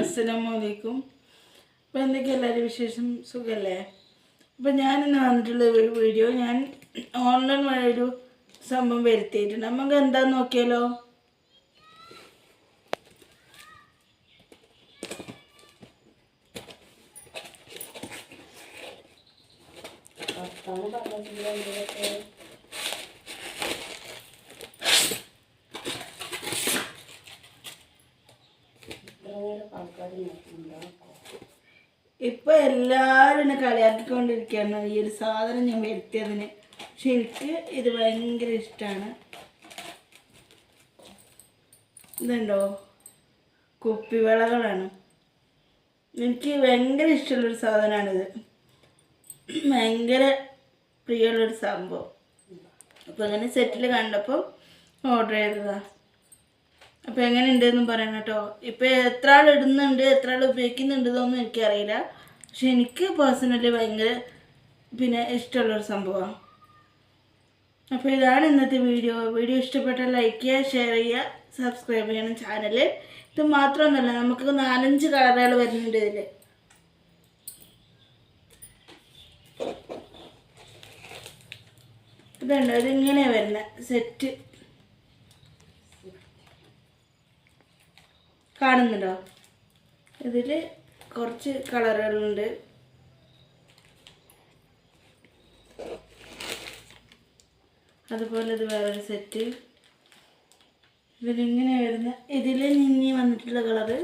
അസ്സലാമലൈക്കും. അപ്പോൾ എന്തൊക്കെ എല്ലാവരും വിശേഷം? സുഖമല്ലേ? അപ്പോൾ ഞാനിന്ന് വന്നിട്ടുള്ള വീഡിയോ ഞാൻ ഓൺലൈൻ വഴി ഒരു സംഭവം വരുത്തിയിട്ടുണ്ട്. നമുക്ക് എന്താന്ന് നോക്കിയാലോ? ഇപ്പൊ എല്ലാവരും എന്നെ കളിയാക്കിക്കൊണ്ടിരിക്കുകയാണ് ഈ ഒരു സാധനം ഞാൻ വരുത്തിയതിന്. പക്ഷെ എനിക്ക് ഇത് ഭയങ്കര ഇഷ്ടമാണ്. ഇതുണ്ടോ, കുപ്പിവളകളാണ്. എനിക്ക് ഭയങ്കര ഇഷ്ടമുള്ളൊരു സാധനമാണിത്, ഭയങ്കര പ്രിയമുള്ളൊരു സംഭവം. അപ്പോൾ അങ്ങനെ സെറ്റിൽ കണ്ടപ്പോൾ ഓർഡർ ചെയ്തതാണ്. അപ്പോൾ എങ്ങനെ ഉണ്ടെന്നും പറയണം കേട്ടോ. ഇപ്പോൾ എത്ര ആൾ ഇടുന്നുണ്ട്, എത്ര ആൾ ഉപയോഗിക്കുന്നുണ്ടെന്നൊന്നും എനിക്കറിയില്ല. പക്ഷെ എനിക്ക് പേഴ്സണലി ഭയങ്കര ഇഷ്ടമുള്ളൊരു സംഭവമാണ്. അപ്പോൾ ഇതാണ് ഇന്നത്തെ വീഡിയോ. ഇഷ്ടപ്പെട്ടാൽ ലൈക്ക് ചെയ്യുക, ഷെയർ ചെയ്യുക, സബ്സ്ക്രൈബ് ചെയ്യണം ചാനൽ. ഇത് മാത്രമൊന്നുമല്ല, നമുക്ക് 4-5 കളറുകൾ വരുന്നുണ്ട് ഇതിൽ. ഇതുണ്ടോ, ഇതിങ്ങനെ വരുന്ന സെറ്റ് കാണുന്നുണ്ടോ? ഇതിൽ കുറച്ച് കളറുകളുണ്ട്. അതുപോലെ ഇത് വേറൊരു സെറ്റ്. ഇതിലിങ്ങനെ വരുന്ന, ഇതിൽ നിന്നി വന്നിട്ടുള്ള കളറ്.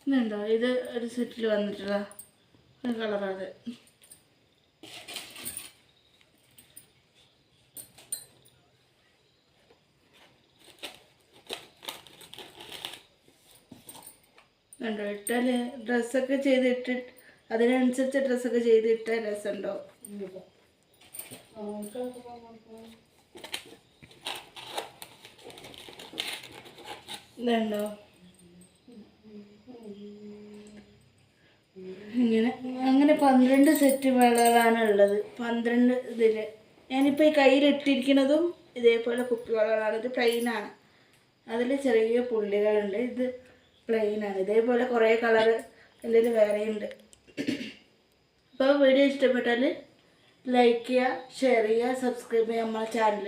ഇതുണ്ടോ, ഇത് ഒരു സെറ്റിൽ വന്നിട്ടുള്ള ഒരു കളറാണ്. കണ്ടോ, ഇട്ടാൽ ഡ്രസ്സൊക്കെ ചെയ്തിട്ട് അതിനനുസരിച്ച് ഡ്രസ്സൊക്കെ ചെയ്തിട്ട രസമുണ്ടോ? ഇതുണ്ടോ, അങ്ങനെ 12 സെറ്റ് വളകളാണ് ഉള്ളത്. 12 ഇതിൽ ഞാനിപ്പോൾ ഈ കയ്യിലിട്ടിരിക്കുന്നതും ഇതേപോലെ കുപ്പിവളകളാണ്. ഇത് പ്ലെയിനാണ്, അതിൽ ചെറിയ പുള്ളികളുണ്ട്. ഇത് പ്ലെയിനാണ്. ഇതേപോലെ കുറേ കളറ് ഇതിൽ വേറെയുണ്ട്. അപ്പോൾ വീഡിയോ ഇഷ്ടപ്പെട്ടാൽ ലൈക്ക് ചെയ്യുക, ഷെയർ ചെയ്യുക, സബ്സ്ക്രൈബ് ചെയ്യുക നമ്മളെ ചാനൽ.